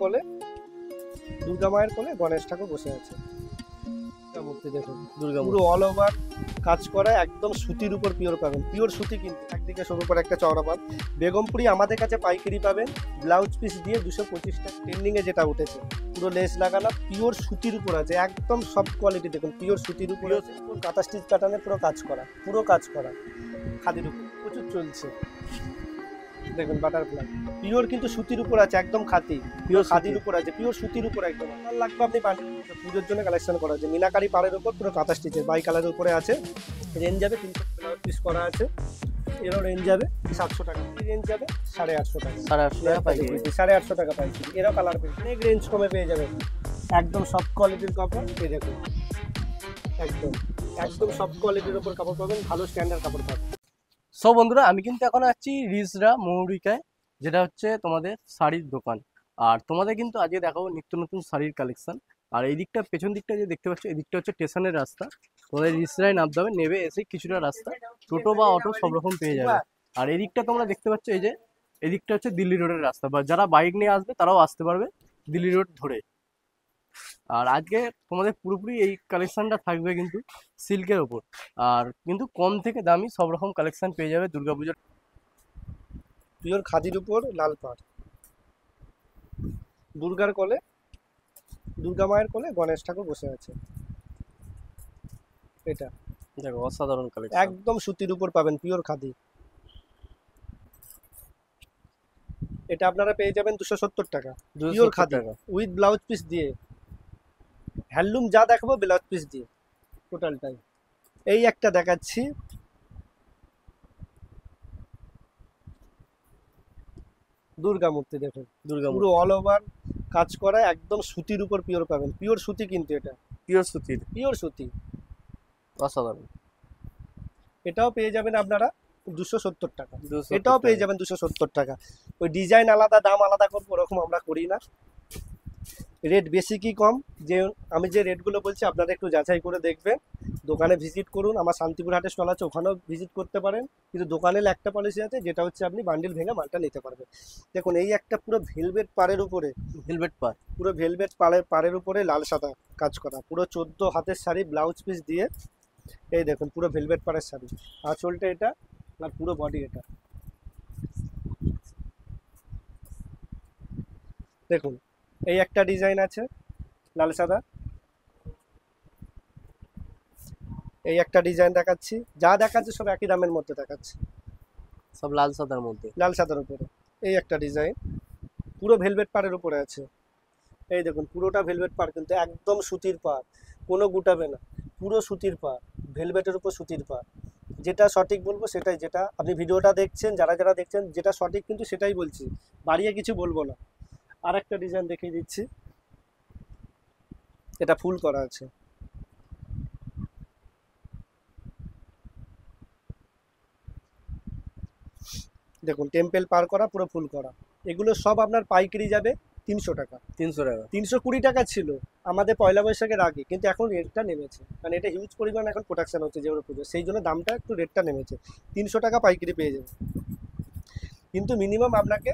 কোলে, দুর্গা মায়ের কোলে গণেশ ঠাকুর বসে আছে। মূর্তি দেখুন, দুর্গা পুরো অল ওভার কাজ করা, একদম সুতির উপর পিওর পাবেন, পিওর সুতি। কিন্তু একদিকে সরু করে একটা চওড়া পান। বেগমপুরি আমাদের কাছে পাইকারি পাবেন, ব্লাউজ পিস দিয়ে 225 টাকা। ট্রেন্ডিং এ যেটা উঠেছে পুরো লেস লাগানো, পিওর সুতির উপর আছে, একদম সফট কোয়ালিটি। দেখুন পিওর সুতির উপর আছে, পুরো কাঁথা স্টিচ প্যাটার্নে পুরো কাজ করা, পুরো কাজ করা খাদির উপর প্রচুর চলছে। দেখুন বাটারফ্লাই পিওর কিন্তু সুতির উপর আছে, একদম খাদি, পিওর খাদির উপর আছে, পিওর সুতির উপর একদম। আপনার লাগবে আপনি পুজোর জন্য কালেকশন করা আছে। মিনাকারি পাড়ের উপর পুরো কাঁথা স্টিচের বাই কালারের উপরে আছে। রেঞ্জ যাবে 300 পিস করা আছে, এরও রেঞ্জ যাবে 700 টাকা, রেঞ্জ যাবে 850 টাকা, 850 টাকা পাইকারি, 850 টাকা পাইকারি। এরও কালার পেয়ে অনেক রেঞ্জ কমে পেয়ে যাবেন, একদম সফট কোয়ালিটির কাপড়। এই দেখুন একদম একদম সফট কোয়ালিটির উপর কাপড় পাবেন, ভালো স্ট্যান্ডার্ড কাপড় পাবেন। সো বন্ধুরা, আমি কিন্তু এখন আছি রিজরা মৌরিকায়, যেটা হচ্ছে তোমাদের শাড়ির দোকান। আর তোমাদের কিন্তু আজকে দেখাবো নিত্য নতুন শাড়ির কালেকশন। আর এই দিকটা, পেছন দিকটা যে দেখতে পাচ্ছ, এই দিকটা হচ্ছে স্টেশনের রাস্তা। তোমাদের রিজরায় নামতে হবে, নেবে এসে কিছুটা রাস্তা টোটো বা অটো সব রকম পেয়ে যাবে। আর এই দিকটা তোমরা দেখতে পাচ্ছ, এই যে এই দিকটা হচ্ছে দিল্লি রোডের রাস্তা, বা যারা বাইক নিয়ে আসবে তারাও আসতে পারবে দিল্লি রোড ধরে। আর আজকে তোমাদের পুরোপুরি এই কালেকশনটা থাকবে কিন্তু সিল্কের ওপর, আর কিন্তু কম থেকে দামি সব রকম কালেকশন পেয়ে যাবে দুর্গাপূজার। পিওর খাদির উপর লাল পাড়, দুর্গার কোলে, দুর্গা মায়ের কোলে গণেশ ঠাকুর বসে আছে। এটা দেখো অসাধারণ কালেকশন, একদম সুতির উপর পাবেন, পিওর খাদি। এটা আপনারা পেয়ে যাবেন 270 টাকা, pure khadi with blouse piece দিয়ে। হ্যান্ডলুম যা দেখাবো ব্লাউজ পিস দিয়ে টোটালটাই। এই একটা দেখাচ্ছি, দুর্গা মূর্তি দেখুন, দুর্গা পুরো অল ওভার কাজ করা, একদম সুতির উপর পিওর পাবেন, পিওর সুতি। কিন্তু এটা পিওর সুতির, পিওর সুতি, অসাধারণ। এটাও পেয়ে যাবেন আপনারা 270 টাকা, 270 এটাও পেয়ে টাকা। যাবেন 270 টাকা। ওই ডিজাইন আলাদা, দাম আলাদা করবো, ওরকম আমরা করি না। রেট বেশি কি কম, যে আমি যে রেটগুলো বলছি আপনারা একটু যাচাই করে দেখবেন। দোকানে ভিজিট করুন, আমার শান্তিপুর হাটে স্টল আছে, ওখানেও ভিজিট করতে পারেন। কিন্তু দোকানের একটা পলিসি আছে, যেটা হচ্ছে আপনি বান্ডিল ভেঙে মালটা নিতে পারবেন। দেখুন এই একটা পুরো ভেলভেট পাড়ের উপরে, ভেলভেট পার, পুরো ভেলভেট পাড়ের উপরে লাল সাদা কাজ করা, পুরো 14 হাতের শাড়ি ব্লাউজ পিস দিয়ে। এই দেখুন পুরো ভেলভেট পাড়ের শাড়ি, আঁচলটা এটা আর পুরো বডি এটা। দেখুন এই একটা ডিজাইন আছে লাল সাদা, এই একটা ডিজাইন দেখাচ্ছি, যা দেখাচ্ছে সব একই দামের মধ্যে দেখাচ্ছি, সব লাল সাদার মধ্যে, লাল সাদার উপরে। এই একটা ডিজাইন পুরো ভেলভেট পাড়ের উপরে আছে। এই দেখুন পুরোটা ভেলভেট পাড়, কিন্তু একদম সুতির পাড়, কোনো গুটাবে না, পুরো সুতির পাড়, ভেলভেটের উপর সুতির পাড়। যেটা সঠিক বলবো সেটাই, যেটা আপনি ভিডিওটা দেখছেন, যারা যারা দেখছেন যেটা সঠিক কিন্তু সেটাই বলছি, বাড়িয়ে কিছু বলবো না। আর একটা ডিজাইন দেখিয়ে দিচ্ছি, এটা ফুল করা আছে। দেখুন টেম্পেল পার করা, পুরো ফুল করা। এগুলো সব আপনার পাইকারি যাবে 300 টাকা। 300 টাকা। 320 টাকা ছিল আমাদের পয়লা বৈশাখের আগে, কিন্তু এখন রেটটা নেমেছে, কারণ এটা হিউজ পরিমাণ এখন প্রোডাকশন হচ্ছে যেগুলো পুজো, সেই জন্য দামটা একটু রেটটা নেমেছে। 300 টাকা পাইকারি পেয়ে যাবে, কিন্তু মিনিমাম আপনাকে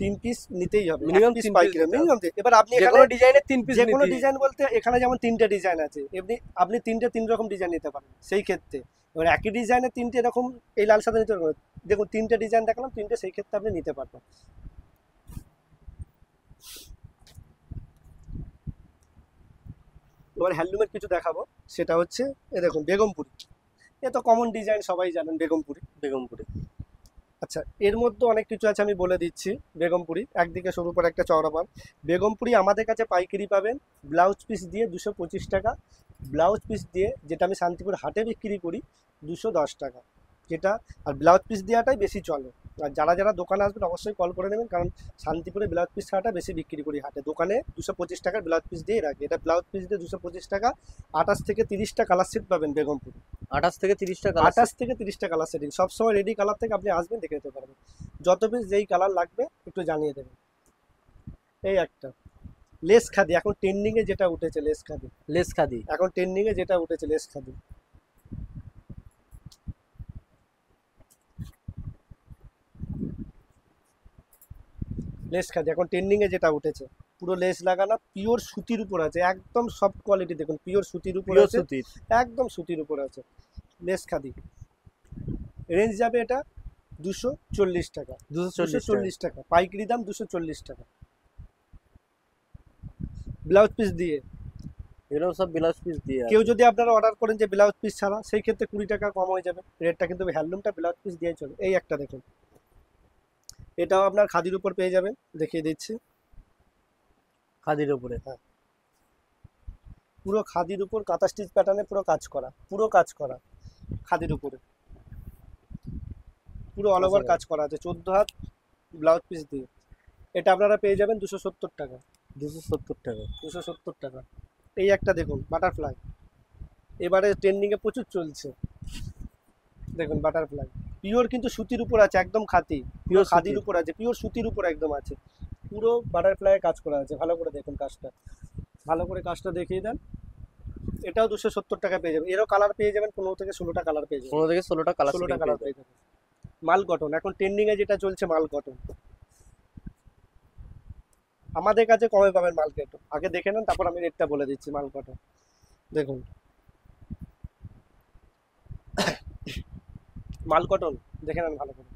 3 পিস নিতেই হবে, মিনিমাম 3 3 পাইকারি পিস মিনিমাম। এবার আপনি যে এখানে কোনো ডিজাইনের 3 পিস, যে কোনো ডিজাইন বলতে এখানে যেমন 3টে ডিজাইন আছে, এমনি আপনি 3 রকম ডিজাইন নিতে পারেন সেই ক্ষেত্রে। এবার একই ডিজাইনের 3টে এরকম এই লাল সাদা নিতে পারবেন। দেখুন 3টে ডিজাইন দেখালাম, 3টে সেই ক্ষেত্রে আপনি নিতে পারবেন। এবার হ্যান্ডলুমের কিছু দেখাবো, সেটা হচ্ছে এ দেখুন বেগমপুরি। এ তো কমন ডিজাইন, সবাই জানেন বেগমপুরি। বেগমপুরে, আচ্ছা এর মধ্যে অনেক কিছু আছে, আমি বলে দিচ্ছি। বেগমপুরি একদিকে সরু করে একটা চওড়া পান। বেগমপুরি আমাদের কাছে পাইকারি পাবেন, ব্লাউজ পিস দিয়ে 225 টাকা, ব্লাউজ পিস দিয়ে যেটা আমি শান্তিপুর হাটে বিক্রি করি 210 টাকা যেটা। আর ব্লাউজ পিস দেওয়াটাই বেশি চলে। আর যারা যারা দোকানে আসবেন অবশ্যই কল করে নেবেন, কারণ শান্তিপুরে ব্লাউজ পিস ছাড়াটা বেশি বিক্রি করি হাটে। দোকানে 225 টাকার ব্লাউজ পিস দিয়ে রাখি, এটা ব্লাউজ পিস দিয়ে 225 টাকা। 28 থেকে 30টা কালার সেট পাবেন বেগমপুরে, 28 থেকে 30 টাকা। 28 থেকে 30টা কালার সেটিং, সবসময় রেডি কালার থেকে আপনি আসবেন দেখে নিতে পারবেন। যত পিস যেই কালার লাগবে একটু জানিয়ে দেবেন। এই একটা লেস খাদি, এখন ট্রেন্ডিংয়ে যেটা উঠেছে লেস খাদি, লেস খাদি, এখন ট্রেন্ডিংয়ে যেটা উঠেছে লেস খাদি। লেস খাদি এখন ট্রেন্ডিং এ যেটা উঠেছে, পুরো লেস লাগানো, পিওর সুতির উপর আছে, একদম সফট কোয়ালিটি। দেখুন পিওর সুতির উপর পিওর আছে, সুতির। একদম সুতির উপর আছে, লেস খাদি। রেঞ্জ যাবে এটা 240 টাকা। 240 টাকা। 240 টাকা পাইকারি দাম, 240 টাকা ব্লাউজ পিস দিয়ে। এগুলো সব ব্লাউজ পিস দিয়ে কেউ আছে। যদি আপনারা অর্ডার করেন যে ব্লাউজ পিস ছাড়া, সেই ক্ষেত্রে 20 টাকা কম হয়ে যাবে রেটটা, কিন্তু হ্যান্ডলুমটা ব্লাউজ পিস দিয়ে চলে। এই একটা দেখুন, এটাও আপনার খাদির উপর পেয়ে যাবেন, দেখিয়ে দিচ্ছি। খাদির উপরে। পুরো খাদির উপর কাঁথা স্টিচ প্যাটার্নে পুরো কাজ করা, পুরো কাজ করা খাদির উপরে, পুরো অল ওভার কাজ করা আছে, 14 হাত ব্লাউজ পিস দিয়ে। এটা আপনারা পেয়ে যাবেন 270 টাকা। 270 টাকা। 270 টাকা। এই একটা দেখুন বাটারফ্লাই, এবারে ট্রেন্ডিংয়ে প্রচুর চলছে, দেখুন বাটারফ্লাই পিওর কিন্তু সুতির উপর আছে, একদম খাদি, পিওর Pure খাদির সুতির। উপর আছে, পিওর সুতির উপর একদম আছে, পুরো বাটারফ্লাই কাজ করা আছে। ভালো করে দেখুন কাজটা, ভালো করে কাজটা দেখিয়ে দেন। এটাও 270 টাকা পেয়ে যাবেন। এরও কালার পেয়ে যাবেন, 15 থেকে 16টা কালার পেয়ে যাবেন। 15 থেকে 16টা কালার 16টা কালার পেয়ে যাবেন। মাল কটন এখন ট্রেন্ডিং এ যেটা চলছে, মাল কটন। আমাদের কাছে কমে পাবেন মাল কটন, আগে দেখে নেন, তারপর আমি রেটটা বলে দিচ্ছি। মাল কটন দেখুন, মাল কটন দেখে নেন ভালো করে,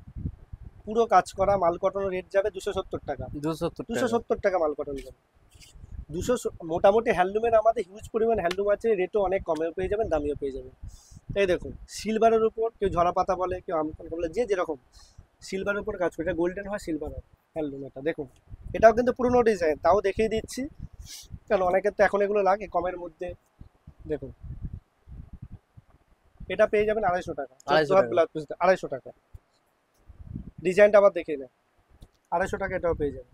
পুরো কাজ করা মাল কটনের রেট যাবে 270 টাকা। 270 টাকা। 270 টাকা মাল কটন যাবে। 200, মোটামুটি হ্যান্ডলুমের আমাদের হিউজ পরিমাণ হ্যান্ডলুম আছে, রেটও অনেক কমেও পেয়ে যাবেন, দামিও পেয়ে যাবেন। এই দেখুন সিলভারের উপর, কেউ ঝরা পাতা বলে, কেউ আমপান বলে, যে যেরকম সিলভারের উপর কাজ করে, এটা গোল্ডেন হয় সিলভার হয় হ্যান্ডলুম। এটা দেখুন, এটাও কিন্তু পুরনো ডিজাইন, তাও দেখিয়ে দিচ্ছি, কারণ অনেকের তো এখন এগুলো লাগে কমের মধ্যে। দেখুন এটা পেয়ে যাবেন 250 টাকা। 250 টাকা। ব্লাউজ পিস 250 টাকা। ডিজাইনটা আবার দেখিয়ে নেন, 250 টাকা এটাও পেয়ে যাবেন।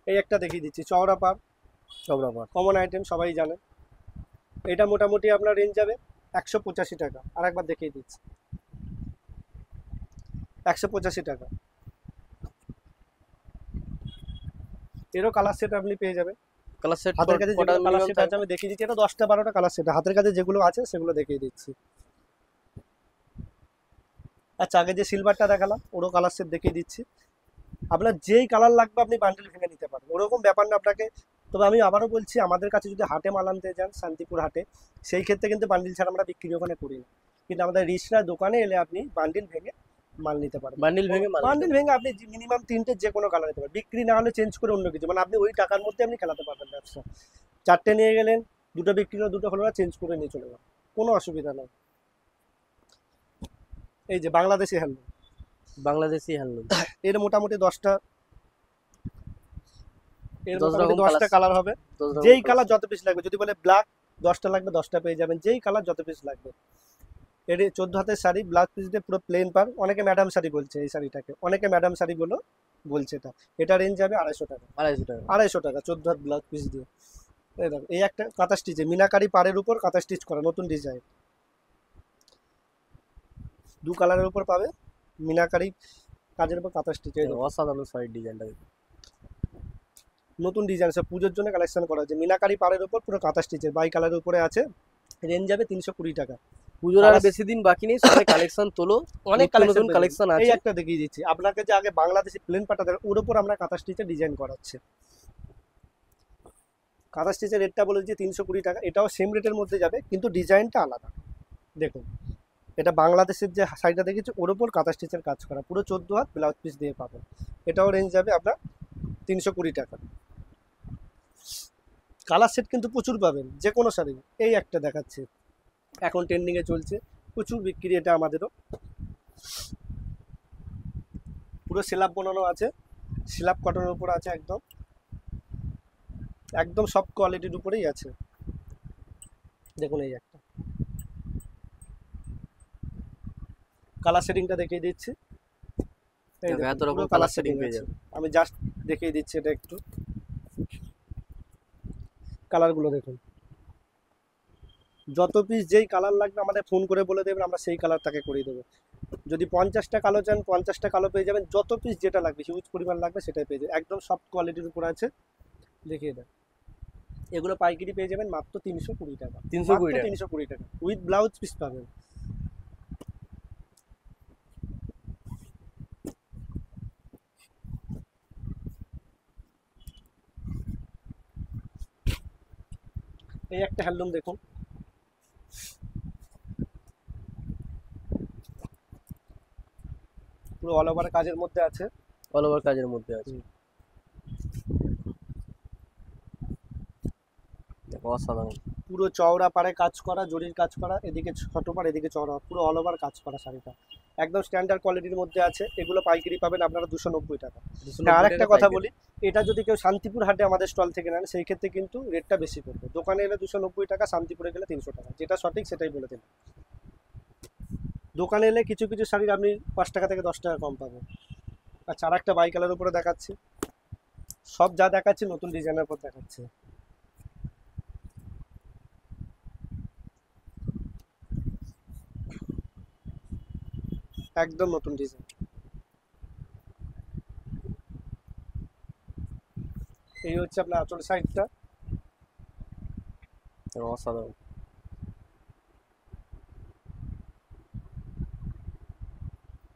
এই একটা দেখিয়ে দিচ্ছি, চওড়া পাড়, চওড়া পাড়। কমন আইটেম, সবাই জানে। এটা মোটামুটি আপনার রেঞ্জ যাবে 185 টাকা। আর একবার দেখিয়ে দিচ্ছি, 185 টাকা। এরও কালার সেট আপনি পেয়ে যাবেন। কালার সেট হাতের কাছে কটা যেগুলো কালার মিনিমাম সেট আছে থাকবে? আমি দেখিয়ে দিচ্ছি, এটা 10টা 12টা কালার সেট হাতের কাছে যেগুলো আছে সেগুলো দেখিয়ে দিচ্ছি। আচ্ছা, আগে যে সিলভারটা দেখালাম ওরও কালার সেট দেখিয়ে দিচ্ছি। আপনার যেই কালার লাগবে আপনি বান্ডেল ভেঙে নিতে পারেন, ওরকম ব্যাপার না আপনাকে। তবে আমি আবারও বলছি, আমাদের কাছে যদি হাটে মাল আনতে যান, শান্তিপুর হাটে, সেই ক্ষেত্রে কিন্তু বান্ডিল ছাড়া আমরা বিক্রি ওখানে করি না। কিন্তু আমাদের রিসরা দোকানে এলে আপনি বান্ডিল ভেঙে মাল নিতে পারবেন। বান্ডিল ভেঙে মাল বান্ডিল ভেঙে আপনি মিনিমাম 3টে যে কোনো কালার নিতে পারবেন, বিক্রি না হলে চেঞ্জ করে অন্য কিছু, মানে আপনি ওই টাকার মধ্যে আপনি খেলাতে পারবেন ব্যবসা। 4টে নিয়ে গেলেন, 2টো বিক্রি হলো, 2টো হলো না, চেঞ্জ করে নিয়ে চলে গেলাম, কোনো অসুবিধা নেই। এই যে বাংলাদেশি হ্যান্ডলুম, বাংলাদেশি হ্যান্ডলুম। এর মোটামুটি 10টা, এর 10 মোটামুটি রকম 10টা কালার। কালার হবে। 10 রকম যেই colour। কালার যত পিস লাগবে, যদি বলে ব্ল্যাক 10টা লাগবে 10টা পেয়ে যাবেন, যেই কালার যত পিস লাগবে। এর 14 হাতের শাড়ি, ব্লাউজ পিস দিয়ে পুরো প্লেন পার, অনেকে ম্যাডাম শাড়ি বলছে এই শাড়িটাকে, অনেকে ম্যাডাম শাড়ি বলো বলছে। এটা রেঞ্জ যাবে 250 টাকা। 250 টাকা। 250 টাকা 14 হাত ব্লাউজ পিস দিয়ে। এই দেখো, এই একটা কাঁথা স্টিচে মিনাকারি পাড়ের উপর কাঁথা স্টিচ করা, নতুন ডিজাইন, 2 কালারের উপর পাবে, মিনাকারি কাজের উপর কাঁথা স্টিচ। অসাধারণ শাড়ির ডিজাইনটা। নতুন ডিজাইন, সব পুজোর জন্য কালেকশন করা হয়েছে, মিনাকারি পাড়ের উপর পুরো কাঁথা স্টিচের, বাই কালারের উপরে আছে। রেঞ্জ যাবে 320 টাকা। পুজোর আর বেশি দিন বাকি নেই, সবাই কালেকশন তোলো, অনেক নতুন কালেকশন এই আছে। একটা দেখিয়ে দিচ্ছি আপনাকে, যে আগে বাংলাদেশি প্লেন পাটা দেয়, ওর উপর আমরা কাঁথা স্টিচে ডিজাইন করাচ্ছি। কাঁথা স্টিচের রেটটা বলে দিচ্ছি 320 টাকা। এটাও সেম রেটের মধ্যে যাবে, কিন্তু ডিজাইনটা আলাদা। দেখুন, এটা বাংলাদেশের যে শাড়িটা দেখেছি ওর উপর কাঁথা স্টিচের কাজ করা, পুরো 14 হাত ব্লাউজ পিস দিয়ে পাবেন। এটাও রেঞ্জ যাবে আপনার 320 টাকা। কালার সেট কিন্তু প্রচুর পাবেন, যে কোনো শাড়ি। এই একটা দেখাচ্ছি, এখন ট্রেন্ডিংয়ে চলছে, প্রচুর বিক্রি এটা আমাদেরও। পুরো সেলাপ বানানো আছে, সেলাপ কটনের উপর আছে, একদম একদম সব কোয়ালিটির উপরেই আছে। দেখুন এই একটা কালার সেটিংটা দেখিয়ে দিচ্ছি। এই দেখুন, এত রকম পুরো কালার কালার সেটিং সেটিং পেয়ে আছে। যাবে। আমি জাস্ট দেখিয়ে দিচ্ছি, এটা একটু কালারগুলো দেখুন। যত পিস যেই কালার লাগবে আমাদের ফোন করে বলে দেবেন, আমরা সেই কালার তাকে করিয়ে দেবো। যদি 50টা কালো চান 50টা কালো পেয়ে যাবেন, যত পিস যেটা লাগবে হিউজ পরিমাণ লাগবে সেটাই পেয়ে যাবেন, একদম সফট কোয়ালিটির উপর আছে। দেখিয়ে দেন, এগুলো পাইকারি পেয়ে যাবেন মাত্র 320 টাকা। 320 টাকা। 320 টাকা উইথ ব্লাউজ পিস পাবেন। এই একটা হ্যান্ডলুম দেখুন, পুরো অল ওভার কাজের মধ্যে আছে। অল ওভার কাজের মধ্যে আছে। দেখো অসাধারণ। পুরো চওড়া পাড়ে কাজ করা, জরির কাজ করা, এদিকে ছোট পাড় এদিকে চওড়া, পুরো অল ওভার কাজ করা শাড়িটা একদম স্ট্যান্ডার্ড কোয়ালিটির মধ্যে আছে। এগুলো পাইকারি পাবেন আপনারা 290 টাকা। হ্যাঁ, আর একটা কথা বলি, এটা যদি কেউ শান্তিপুর হাটে আমাদের স্টল থেকে নেন সেই ক্ষেত্রে কিন্তু রেটটা বেশি পড়বে। দোকানে এলে 290 টাকা, শান্তিপুরে গেলে 300 টাকা। যেটা সঠিক সেটাই বলে দিন। দোকানে এলে কিছু কিছু শাড়ির আপনি 5 টাকা থেকে 10 টাকা কম পাবেন। আচ্ছা, আর একটা বাই কালার উপরে দেখাচ্ছি। সব যা দেখাচ্ছি নতুন ডিজাইনের উপর দেখাচ্ছে। একদম নতুন ডিজাইন। এই হচ্ছে আপনার আঁচল সাইডটা। অসাধারণ।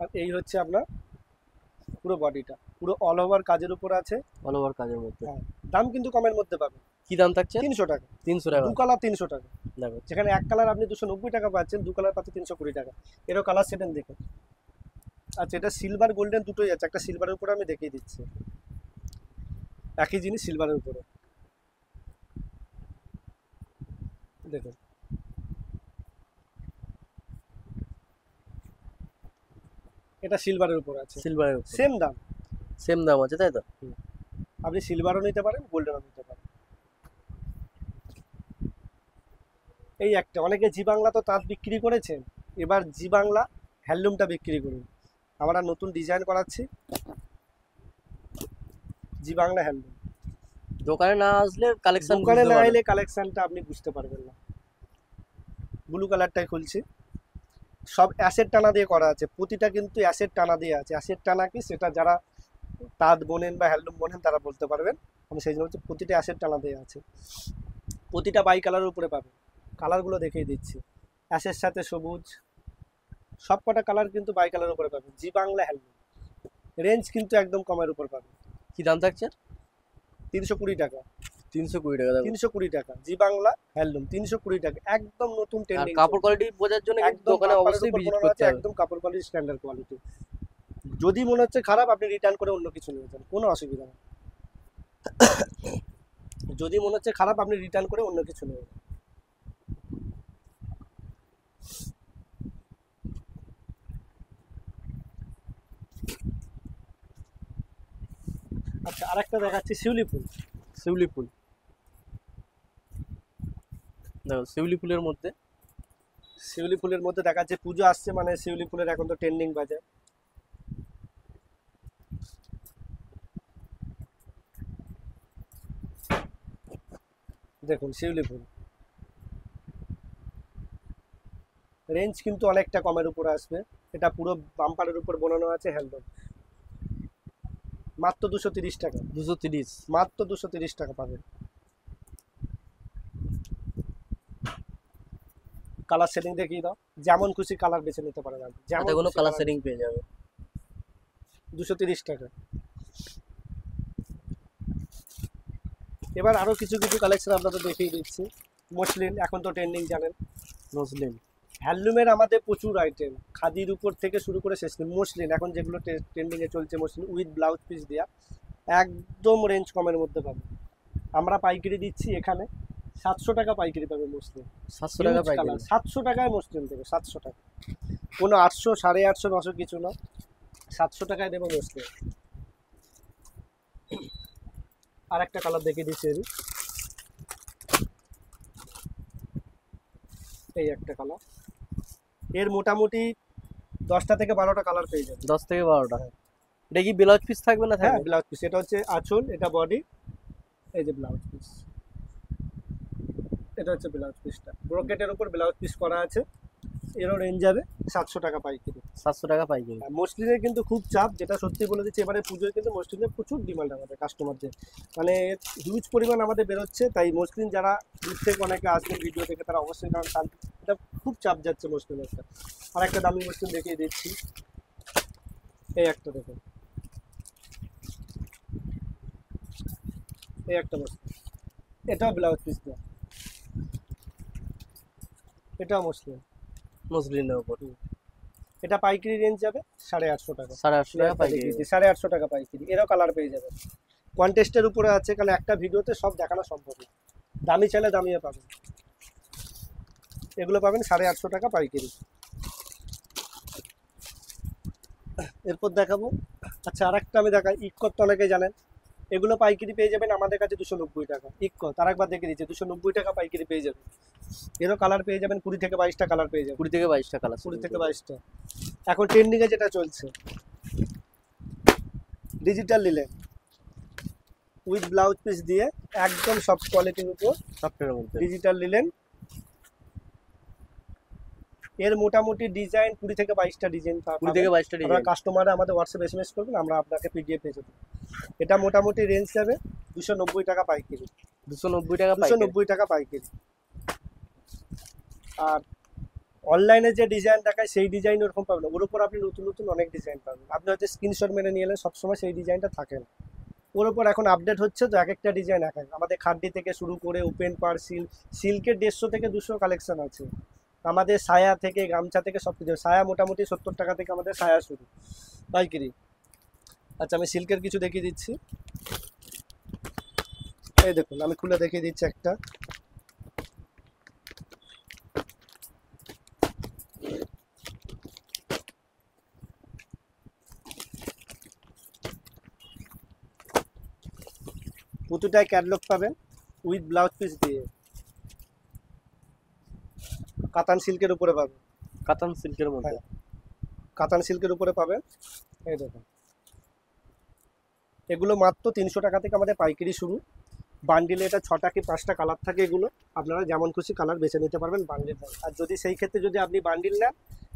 আর এই হচ্ছে আপনার পুরো বডিটা, পুরো অল ওভার কাজের উপর আছে। অল ওভার কাজের মধ্যে। হ্যাঁ, দাম কিন্তু কমের মধ্যে পাবেন। কি দাম থাকছে? 300 টাকা। 300 টাকা। দু কালার 300 টাকা। দেখো যেখানে এক কালার আপনি 290 টাকা পাচ্ছেন, দু কালার পাচ্ছে 320 টাকা। এরও কালার সেটেন দেখুন। আচ্ছা, এটা সিলভার গোল্ডেন দুটোই আছে। একটা সিলভারের উপরে আমি দেখিয়ে দিচ্ছি, একই জিনিস সিলভারের উপরে দেখুন। এটা সিলভারের উপর আছে, সিলভারের সেম দাম। সেম দাম আছে তাই তো? আপনি সিলভারও নিতে পারেন, গোল্ডেনও নিতে পারেন। এই একটা, অনেকে জি বাংলা তো তাঁত বিক্রি করেছেন, এবার জি বাংলা হ্যান্ডলুমটা বিক্রি করুন। আমরা নতুন ডিজাইন করাচ্ছি, জি বাংলা হ্যান্ডলুম। দোকানে না আসলে কালেকশন দোকানে না এলে কালেকশনটা আপনি বুঝতে পারবেন না। ব্লু কালারটাই খুলছি। সব অ্যাসেট টানা দিয়ে করা আছে, প্রতিটা কিন্তু অ্যাসেট টানা দিয়ে আছে। অ্যাসেট টানা কি সেটা যারা তাঁত বোনেন বা হ্যান্ডলুম বোনেন তারা বলতে পারবেন। আমি সেই জন্য হচ্ছে প্রতিটা অ্যাসেট টানা দিয়ে আছে। প্রতিটা বাই কালারের উপরে পাবেন। কালারগুলো দেখিয়ে দিচ্ছি, অ্যাশের সাথে সবুজ, সব কটা কালার কিন্তু বাই কালারের উপরে পাবেন। জি বাংলা হ্যান্ডলুম, রেঞ্জ কিন্তু একদম কমের উপর পাবেন। কি দাম থাকছে? 320 টাকা। 320 টাকা। দেখো 320 টাকা জি বাংলা হ্যান্ডলুম, 320 টাকা, একদম নতুন আর ট্রেন্ডিং। কাপড় কোয়ালিটি বোঝার জন্য কিন্তু একদম দোকানে অবশ্যই ভিজিট করতে হবে। একদম কাপড় কোয়ালিটি স্ট্যান্ডার্ড কোয়ালিটি। যদি মনে হচ্ছে খারাপ, আপনি রিটার্ন করে অন্য কিছু নিয়ে যান, কোনো অসুবিধা নেই। যদি মনে হচ্ছে খারাপ, আপনি রিটার্ন করে অন্য কিছু নিয়ে যান। আচ্ছা, আরেকটা দেখাচ্ছি, শিউলি ফুল। শিউলি ফুল। দেখো শিউলি ফুলের মধ্যে। শিউলি ফুলের মধ্যে দেখাচ্ছে, পুজো আসছে মানে শিউলি ফুলের এখন তো ট্রেন্ডিং বাজে। দেখুন শিউলি ফুল, রেঞ্জ কিন্তু অনেকটা কমের উপরে আসবে। এটা পুরো বাম্পারের উপর বোনানো আছে হ্যান্ডলুম, মাত্র 230 টাকা। 230। মাত্র 230 টাকা পাবেন। কালার সেটিং দেখিয়ে দাও, যেমন খুশি কালার বেছে নিতে পারেন আপনি, যেমন কোনো খুশি কালার colour সেটিং পেয়ে যাবে। 230 টাকা। এবার আরো কিছু কিছু কালেকশন আপনাদের দেখিয়ে দিচ্ছি। মসলিন এখন তো ট্রেন্ডিং জানেন। মুসলিম। হ্যান্ডলুমের আমাদের প্রচুর আইটেম, খাদির উপর থেকে শুরু করে শেষ নেই। মসলিন এখন যেগুলো ট্রেন্ডিংয়ে চলছে, মসলিন উইথ ব্লাউজ পিস দেওয়া, একদম রেঞ্জ কমের মধ্যে পাবেন। আমরা পাইকারি দিচ্ছি এখানে 700 টাকা পাইকারি পাবে মসলিন। 700 টাকা পাইকারি। 700 টাকায় মসলিন দেবে, 700 টাকা। কোনো 800, 850, 900 কিছু না, 700 টাকায় দেবো মসলিন। আর একটা কালার দেখিয়ে দিচ্ছি, এই একটা কালার। এর মোটামুটি 10টা থেকে 12টা কালার পেয়ে যাবে। 10 থেকে 12টা। এটা কি ব্লাউজ পিস থাকবে না হ্যাঁ, থাকবে? Blouse piece. এটা হচ্ছে আঁচল, এটা বডি, এই যে ব্লাউজ পিস। এটা হচ্ছে ব্লাউজ পিসটা, ব্রোকেটের উপর ব্লাউজ পিস করা আছে। এরও রেঞ্জ যাবে 700 টাকা পাইকারি। 700 টাকা পাইকারি। মসলিনের কিন্তু খুব চাপ, যেটা সত্যি বলে দিচ্ছি। এবারে পুজোয় কিন্তু মসলিনের প্রচুর ডিমান্ড আমাদের কাস্টমারদের, মানে হিউজ পরিমাণ আমাদের বেরোচ্ছে। তাই মসলিন যারা দূর থেকে অনেকে আসবেন ভিডিও থেকে, তারা অবশ্যই, কারণ এটা খুব চাপ যাচ্ছে মসলিনেরটা। আর একটা দামি মসলিন দেখিয়ে দিচ্ছি, এই একটা দেখুন, এই একটা মসলিন, এটাও ব্লাউজ পিস দেওয়া। এটা মুসলিম, মসলিনের উপর এটা পাইকারি রেঞ্জ যাবে 850 টাকা। 850 টাকা পাইকারি। 850 টাকা পাইকারি, এরও কালার পেয়ে যাবে। কন্টেস্টের উপরে আছে, কারণ একটা ভিডিওতে সব দেখানো সম্ভব না, দামি চাইলে দামিও পাবেন। এগুলো পাবেন 850 টাকা পাইকারি। এরপর দেখাবো, আচ্ছা আরেকটা আমি দেখাই, ইক্কত তো অনেকেই জানেন, এগুলো পাইকারি পেয়ে যাবেন আমাদের কাছে 290 টাকা। ইক্কত আরেকবার দেখে দিচ্ছি, 290 টাকা পাইকারি পেয়ে যাবেন। এরও কালার পেয়ে যাবেন 20 থেকে 22টা কালার পেয়ে যাবেন। 20 থেকে 22টা কালার। 20 থেকে 22টা। এখন ট্রেন্ডিংয়ে যেটা চলছে digital linen with blouse piece দিয়ে, একদম সফট কোয়ালিটির উপর সফটের মধ্যে ডিজিটাল লিলেন। এর মোটামুটি ডিজাইন 20 থেকে 22টা ডিজাইন 20 থেকে 22টা আপনারা ডিজাইন। কাস্টমারে আমাদের হোয়াটসঅ্যাপ এসএমএস করবেন, আমরা আপনাকে পিডিএফ পেয়ে যাবো। এটা মোটামুটি রেঞ্জ যাবে 290 টাকা পাইকারি। 290 টাকা পাইকারি। 290 টাকা পাইকারি। আর অনলাইনে যে ডিজাইন দেখায় সেই ডিজাইন ওরকম পাবেন না, ওর উপর আপনি নতুন নতুন অনেক ডিজাইন পাবেন। আপনি হয়তো স্ক্রিনশট মেরে নিয়ে এলেন, সবসময় সেই ডিজাইনটা থাকে না, ওর উপর এখন আপডেট হচ্ছে তো এক একটা ডিজাইন এক এক। আমাদের খাড্ডি থেকে শুরু করে ওপেন পার সিল্কের 150 থেকে 200 কালেকশন আছে। আমাদের সায়া থেকে গামছা থেকে সব কিছু, সায়া মোটামুটি 70 টাকা থেকে আমাদের সায়া শুরু পাইকারি। আচ্ছা আমি সিল্কের কিছু দেখিয়ে দিচ্ছি, এই দেখুন আমি খুলে দেখিয়ে দিচ্ছি একটা। প্রতিটায় ক্যাটলগ পাবেন উইথ ব্লাউজ পিস দিয়ে, কাতান সিল্কের উপরে পাবেন। কাতান সিল্কের মধ্যে। কাতান সিল্কের উপরে পাবেন, এই দেখুন। এগুলো মাত্র 300 টাকা থেকে আমাদের পাইকারি শুরু। বান্ডিলে এটা 6টা কি 5টা কালার থাকে, এগুলো আপনারা যেমন খুশি কালার বেছে নিতে পারবেন বান্ডিল। আর যদি সেই ক্ষেত্রে যদি আপনি বান্ডিল নেন,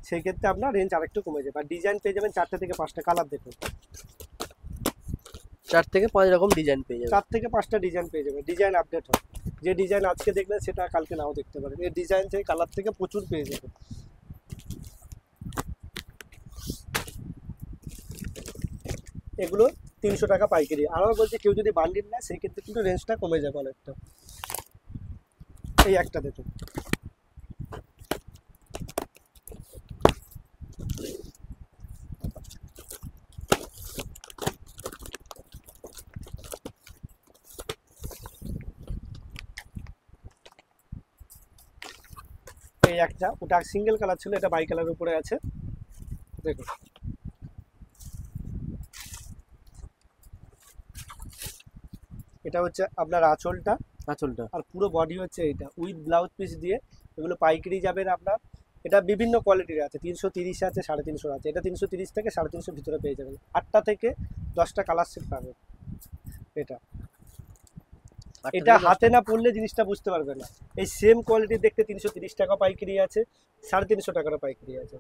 সেই ক্ষেত্রে আপনার রেঞ্জ আরেকটু কমে যাবে। আর ডিজাইন পেয়ে যাবেন 4টে থেকে 5টা কালার, দেখুন 4 থেকে 5 রকম ডিজাইন পেয়ে যাবেন। 4 থেকে 5টা ডিজাইন পেয়ে যাবেন। ডিজাইন আপডেট হয়, যে ডিজাইন আজকে দেখলেন সেটা কালকে নাও দেখতে পারেন। এই ডিজাইন থেকে কালার থেকে প্রচুর পেয়ে যাবেন। এগুলো 300 টাকা পাইকারি। আরও বলছি কেউ যদি বান্ডিল নেয় সেই ক্ষেত্রে কিন্তু রেঞ্জটা কমে যাবে অনেকটা। এই একটা দেখুন, এই একটা, ওটা সিঙ্গেল কালার ছিল, এটা বাই কালার উপরে আছে, দেখুন। এটা হচ্ছে আপনার আঁচলটা, আঁচলটা। আর পুরো বডি হচ্ছে এইটা উইথ ব্লাউজ পিস দিয়ে। এগুলো পাইকারি যাবেন আপনার, এটা বিভিন্ন কোয়ালিটির আছে, 330 আছে, 350 আছে। এটা 330 থেকে 350 ভিতরে পেয়ে যাবেন। 8টা থেকে 10টা কালার সেট পাবেন। এটা এটা হাতে না পড়লে জিনিসটা বুঝতে পারবে না। এই সেম কোয়ালিটির দেখতে 330 টাকা পাইকারি আছে, 350 টাকারও পাইকারি আছে,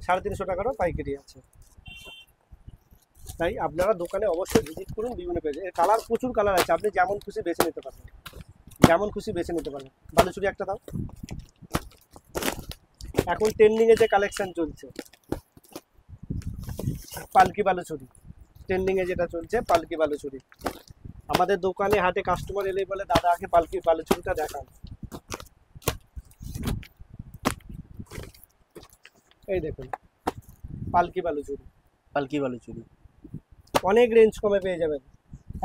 350 টাকারও পাইকারি আছে। তাই আপনারা দোকানে অবশ্যই ভিজিট করুন। বিভিন্ন পেজে এর কালার, প্রচুর কালার আছে, আপনি যেমন খুশি বেছে নিতে পারবেন, যেমন খুশি বেছে নিতে পারবেন। বালুচুরি একটা দাও। এখন ট্রেন্ডিংয়ে যে কালেকশন চলছে পালকি বালুচুরি, ট্রেন্ডিংয়ে যেটা চলছে পালকি বালুচুরি। আমাদের দোকানে হাটে কাস্টমার এলেই বলে দাদা আগে পালকি বালুচুরিটা দেখান। এই দেখুন পালকি বালুচুরি। পালকি বালুচুরি অনেক রেঞ্জ কমে পেয়ে যাবেন,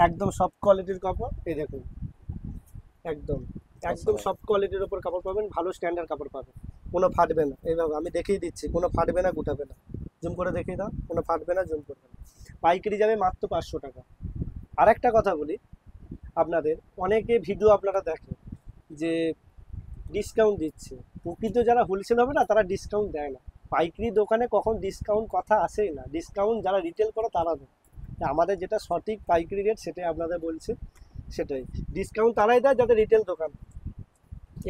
একদম সফট কোয়ালিটির কাপড়। এই দেখুন একদম একদম সফট কোয়ালিটির ওপর কাপড় পাবেন, ভালো স্ট্যান্ডার্ড কাপড় পাবেন, কোনো ফাটবে না। এইভাবে আমি দেখিয়ে দিচ্ছি, কোনো ফাটবে না, গুটাবে না। জুম করে দেখিয়ে দাও, কোনো ফাটবে না, জুম করবে না। পাইকারি যাবে মাত্র 500 টাকা। আর একটা কথা বলি আপনাদের, অনেকে ভিডিও আপনারা দেখেন যে ডিসকাউন্ট দিচ্ছে, প্রকৃত যারা হোলসেল হবে না তারা ডিসকাউন্ট দেয় না। পাইকারি দোকানে কখন ডিসকাউন্ট কথা আসেই না, ডিসকাউন্ট যারা রিটেল করে তারা দেয়। তা আমাদের যেটা সঠিক পাইকারি রেট সেটাই আপনাদের বলছি, সেটাই। ডিসকাউন্ট তারাই দেয় যাদের রিটেল দোকান।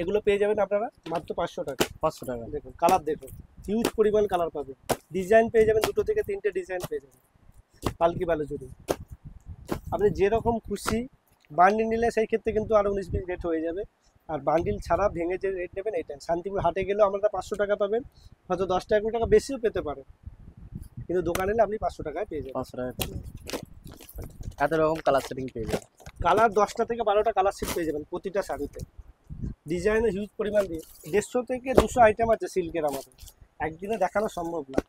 এগুলো পেয়ে যাবেন আপনারা মাত্র 500 টাকা। 500 টাকা। দেখুন কালার দেখুন, হিউজ পরিমাণ কালার পাবেন, ডিজাইন পেয়ে যাবেন 2 থেকে 3টে ডিজাইন পেয়ে যাবেন। পালকি বালুচুরি আপনি যেরকম খুশি বান্ডিল নিলে সেই ক্ষেত্রে কিন্তু আরও 19-20 রেট হয়ে যাবে। আর বান্ডিল ছাড়া ভেঙে যে রেট নেবেন এইটাই। শান্তিপুর হাটে গেলেও আমরা 500 টাকা পাবেন, হয়তো 10 টাকা 20 টাকা বেশিও পেতে পারেন, কিন্তু দোকানে এলে আপনি 500 টাকায় পেয়ে যাবেন। 500 টাকা এত রকম কালার সেটিং পেয়ে যাবেন। কালার 10টা থেকে 12টা কালার সেট পেয়ে যাবেন প্রতিটা শাড়িতে। ডিজাইনের হিউজ পরিমাণ দিয়ে 150 থেকে 200 আইটেম আছে সিল্কের আমাদের, একদিনে দেখানো সম্ভব না।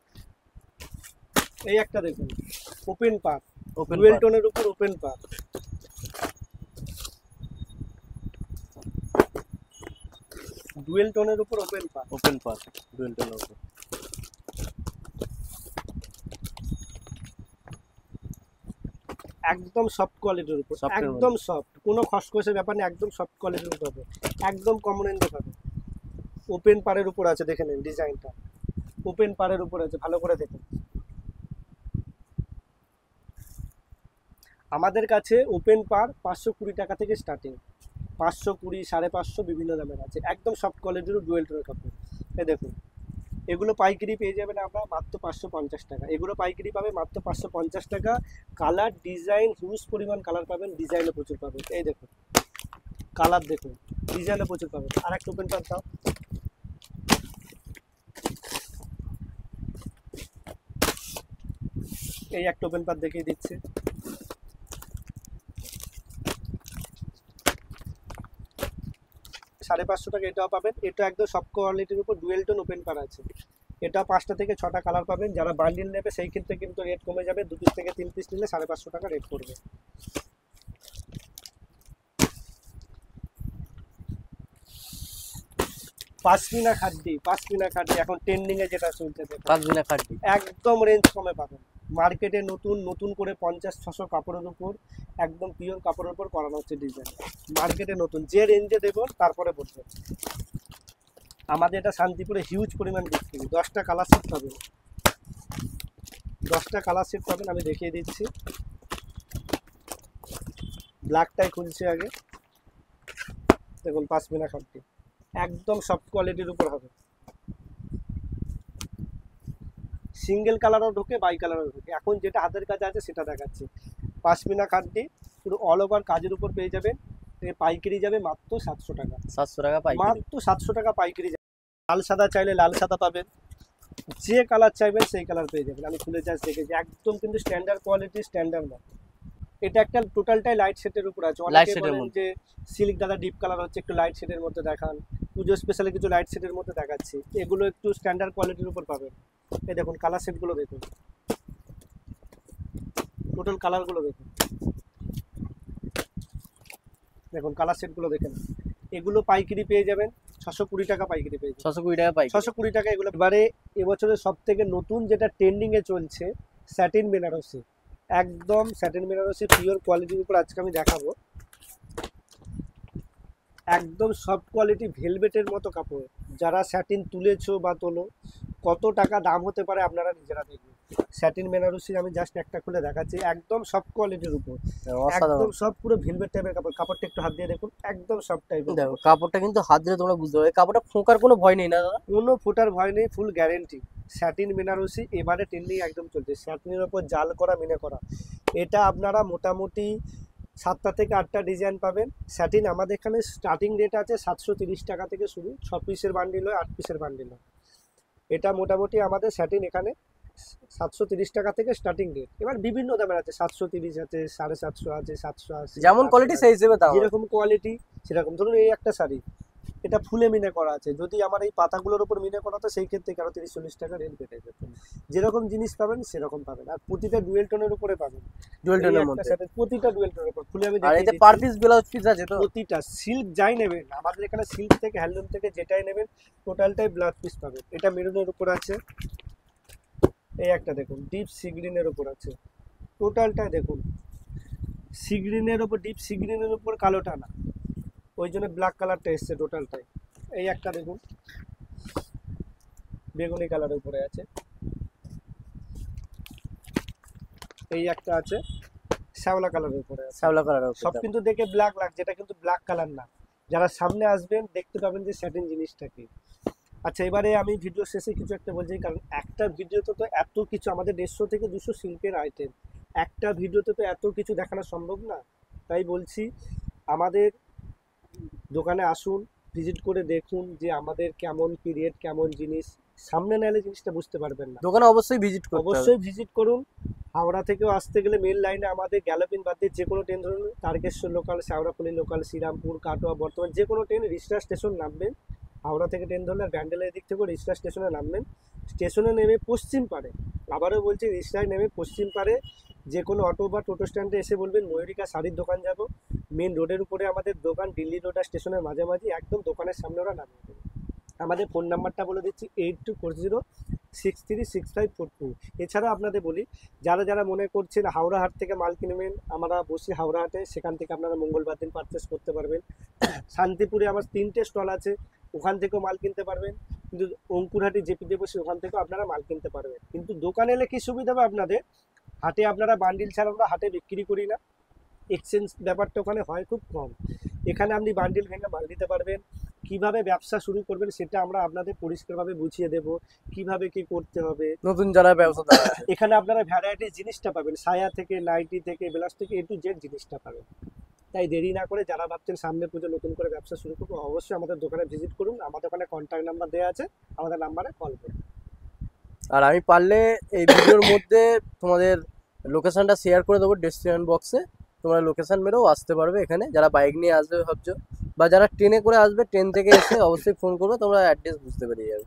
এই একটা দেখুন ওপেন পার, ওপেন ডুয়েল টোনের উপর ওপেন পার, ডুয়েল টোনের উপর ওপেন পার, ওপেন পার ডুয়েল টোনের উপর। একদম সফট কোয়ালিটির উপর, Soft এর একদম সফট, কোনো খসখসে ব্যাপার নেই, একদম সফট কোয়ালিটির উপর হবে, একদম কমন রেঞ্জে পাবে। ওপেন পারের উপর আছে, দেখে নিন ডিজাইনটা, ওপেন পারের উপর আছে, ভালো করে দেখুন। আমাদের কাছে ওপেন পার 520 টাকা থেকে স্টার্টিং, 520, 550 বিভিন্ন দামের আছে, একদম সফট কোয়ালিটির ডুয়েল টোনের কাপড়। এই দেখুন এগুলো পাইকারি পেয়ে যাবেন আমরা মাত্র 550 টাকা, এগুলো পাইকারি পাবে মাত্র 550 টাকা। কালার ডিজাইন হিউজ পরিমাণ কালার পাবেন, ডিজাইনও প্রচুর পাবেন। এই দেখুন কালার দেখুন, ডিজাইনও প্রচুর পাবেন। আর একটা ওপেন পার দাও, এই একটা ওপেন পার দেখিয়ে দিচ্ছে, 550 টাকা এটাও পাবেন। এটা একদম সব কোয়ালিটির উপর ডুয়েল টোন ওপেন পার আছে, এটা 5টা থেকে 6টা কালার পাবেন। যারা বান্ডিল নেবে সেই ক্ষেত্রে কিন্তু রেট কমে যাবে, 2 পিস থেকে 3 পিস নিলে 550 টাকা রেট পড়বে। পাশমিনা খাড্ডি এখন ট্রেন্ডিং এ যেটা চলছে দেখুন, পাঁচবিনা খাড্ডি একদম রেঞ্জ কমে পাবেন। মার্কেটে নতুন নতুন করে 50-600 কাপড়ের উপর, একদম পিওর কাপড়ের উপর করানো হচ্ছে ডিজাইন। মার্কেটে নতুন যে রেঞ্জে দেবো তারপরে বলবেন। আমাদের এটা শান্তিপুরে হিউজ পরিমাণ বিক্রি, 10টা কালার সেট পাবেন, 10টা কালার সেট পাবেন। আমি দেখিয়ে দিচ্ছি, ব্ল্যাকটাই খুলছে আগে, দেখুন পাশমিনা খাড্ডি একদম সফট কোয়ালিটির উপর হবে, সিঙ্গেল কালারও ঢোকে, বাই কালারও ঢোকে। এখন যেটা হাতের কাছে আছে সেটা দেখাচ্ছি। পাশমিনা খাড্ডি পুরো অল ওভার কাজের উপর পেয়ে যাবেন, পাইকারি যাবে মাত্র 700 টাকা, 700 টাকা পাইকারি। মাত্র 700 টাকা পাইকারি যাবে। লাল সাদা চাইলে লাল সাদা পাবেন, যে কালার চাইবেন সেই কালার পেয়ে যাবেন। আমি খুলে জাস্ট দেখেছি, একদম কিন্তু স্ট্যান্ডার্ড কোয়ালিটি, স্ট্যান্ডার্ড না। এটা একটা টোটালটাই লাইট শেডের উপর আছে। লাইট অনেকে শেডের বলেন মধ্যে যে সিল্ক দাদা ডিপ কালার হচ্ছে, একটু লাইট শেডের মধ্যে দেখান। পুজো স্পেশালি কিছু লাইট শেডের মধ্যে দেখাচ্ছি, এগুলো একটু স্ট্যান্ডার্ড কোয়ালিটির উপর পাবেন। এই দেখুন কালার সেটগুলো দেখুন, টোটাল কালারগুলো দেখুন, দেখুন কালার সেটগুলো দেখেন। এগুলো পাইকারি পেয়ে যাবেন 620 টাকা পাইকারি পেয়ে যাবেন, 620 টাকা পাইকারি। 620 টাকা এগুলো। এবারে এবছরের সব থেকে নতুন যেটা ট্রেন্ডিং এ চলছে স্যাটিন বেনারসি, একদম স্যাটিন বেনারসি পিওর কোয়ালিটির উপর আজকে আমি দেখাবো। একদম সফট কোয়ালিটি ভেলভেটের মতো কাপড়। যারা স্যাটিন তুলেছো বা তোলো, কত টাকা দাম হতে পারে আপনারা নিজেরা দেখবেন। স্যাটিন বেনারসি আমি জাস্ট একটা খুলে দেখাচ্ছি, একদম সফট কোয়ালিটির উপর, অসাধারণ। একদম সব পুরো ভেলভেট টাইপের কাপড়। কাপড়টা একটু হাত দিয়ে দেখুন, একদম সফট টাইপের, দেখো কাপড়টা কিন্তু হাত দিলে তোমরা বুঝতে পারবে, কাপড়টা ফোঁকার কোনো ভয় নেই না দাদা? কোনো ফোটার ভয় নেই, ফুল গ্যারেন্টি। স্যাটিন বেনারসি এবারে ট্রেন্ডিং একদম চলছে, স্যাটিনের ওপর জাল করা মিনে করা। এটা আপনারা মোটামুটি 7টা থেকে 8টা ডিজাইন পাবেন। স্যাটিন আমাদের এখানে স্টার্টিং রেট আছে 730 টাকা থেকে শুরু, 6 পিসের বান্ডিল হয়, 8 পিসের বান্ডিল হয়। এটা মোটামুটি আমাদের স্যাটিন এখানে 730 টাকা থেকে স্টার্টিং রেট। এবার বিভিন্ন দামের আছে, 730 আছে, 750 আছে, 780, যেমন কোয়ালিটি সেই হিসেবে দাম। যেরকম কোয়ালিটি সেরকম। ধরুন এই একটা শাড়ি, এটা ফুলে মিনে করা আছে, যদি আমার এই পাতাগুলোর উপর মিনে করা তো সেই ক্ষেত্রে আরো 30-40 টাকা রেট বেড়ে যেত। যেরকম জিনিস পাবেন সেরকম পাবেন, আর প্রতিটা ডুয়েল টোনের উপরে পাবেন। ডুয়েল এই টোনের একটা মধ্যে। শাড়ি প্রতিটা ডুয়েল টোনের উপর খুলে আমি আর দেখিয়ে এতে দিচ্ছি। পার পিস ব্লাউজ পিস আছে তো? প্রতিটা সিল্ক যাই নেবেন, আমাদের এখানে সিল্ক থেকে হ্যান্ডলুম থেকে যেটাই নেবেন টোটালটাই ব্লাউজ পিস পাবেন। এটা মেরুনের উপর আছে, এই একটা দেখুন ডিপ সি গ্রিনের উপর আছে, টোটালটাই দেখুন সি গ্রিনের উপর, ডিপ সি গ্রিনের উপর কালোটা না, ওই জন্য ব্ল্যাক কালারটা এসছে টোটালটাই। এই একটা দেখুন বেগুনি কালারের উপরে আছে, এই একটা আছে শ্যাওলা কালারের উপরে আছে। শ্যাওলা কালার। সব কিন্তু দেখে ব্ল্যাক লাগছে, এটা কিন্তু ব্ল্যাক কালার না। যারা সামনে আসবেন দেখতে পাবেন যে স্যাটিন জিনিসটা কি। আচ্ছা এবারে আমি ভিডিও শেষে কিছু একটা বলছি, কারণ একটা ভিডিওতে তো এত কিছু, আমাদের 150 থেকে 200 শিল্পের আইটেম, একটা ভিডিওতে তো এত কিছু দেখানো সম্ভব না। তাই বলছি আমাদের দোকানে আসুন, ভিজিট করে দেখুন যে আমাদের কেমন পিরিয়ড, কেমন জিনিস, সামনে না এলে জিনিসটা বুঝতে পারবেন না। দোকানে অবশ্যই ভিজিট করতে হবে। অবশ্যই ভিজিট করুন। হাওড়া থেকেও আসতে গেলে মেন লাইনে আমাদের গ্যালোপিন বাদ দিয়ে যে কোনো ট্রেন ধরুন, তারকেশ্বর লোকাল, শেওড়াফুলি লোকাল, শ্রীরামপুর, কাটোয়া, বর্তমান যে কোনো ট্রেন রিষড়া স্টেশন নামবেন। হাওড়া থেকে ট্রেন ধরলে ব্যান্ডেলের দিক থেকেও রিষড়া স্টেশনে নামবেন। স্টেশনে নেমে পশ্চিম পাড়ে, আবারও বলছি রিষড়ায় নেমে পশ্চিম পাড়ে যে কোনো অটো বা টোটো স্ট্যান্ডে এসে বলবেন ময়ূরিকা শাড়ির দোকান যাব। মেন রোডের উপরে আমাদের দোকান, দিল্লি রোড আর স্টেশনের মাঝামাঝি, একদম দোকানের সামনে ওরা নামিয়ে দেবে। আমাদের ফোন নাম্বারটা বলে দিচ্ছি 8240636542। এছাড়াও আপনাদের বলি, যারা যারা মনে করছেন হাওড়া হাট থেকে মাল কিনবেন, আমরা বসি হাওড়া হাটে, সেখান থেকে আপনারা মঙ্গলবার দিন পারচেস করতে পারবেন। শান্তিপুরে আমার 3টে স্টল আছে, ওখান থেকেও মাল কিনতে পারবেন। কিন্তু অঙ্কুরহাটি জেপিতে বসে ওখান থেকেও আপনারা মাল কিনতে পারবেন। কিন্তু দোকানে এলে কি সুবিধা হবে আপনাদের, হাটে আপনারা বান্ডিল ছাড়া আমরা হাটে বিক্রি করি না, এক্সচেঞ্জ ব্যাপারটা ওখানে হয় খুব কম। এখানে আপনি বান্ডিল ভেঙে মাল দিতে পারবেন। কিভাবে ব্যবসা শুরু করবেন সেটা আমরা আপনাদের পরিষ্কারভাবে বুঝিয়ে দেব, কিভাবে কি করতে হবে। নতুন যারা ব্যবসাদার আছে। এখানে আপনারা ভ্যারাইটি জিনিসটা পাবেন, সায়া থেকে, নাইটি থেকে, ব্লাউজ থেকে, A to Z জিনিসটা পাবেন। তাই দেরি না করে যারা ভাবছেন সামনে পুজো নতুন করে ব্যবসা শুরু করবো, অবশ্যই আমাদের দোকানে ভিজিট করুন। আমাদের ওখানে কন্ট্যাক্ট নাম্বার দেওয়া আছে, আমাদের নাম্বারে কল করুন। আর আমি পারলে এই ভিডিওর মধ্যে তোমাদের লোকেশনটা শেয়ার করে দেবো ডেসক্রিপশন বক্সে, তোমরা লোকেশন মেরেও আসতে পারবে এখানে, যারা বাইক নিয়ে আসবে ভাবছো বা যারা ট্রেনে করে আসবে, ট্রেন থেকে এসে অবশ্যই ফোন করবে, তোমরা অ্যাড্রেস বুঝতে পেরে যাবে।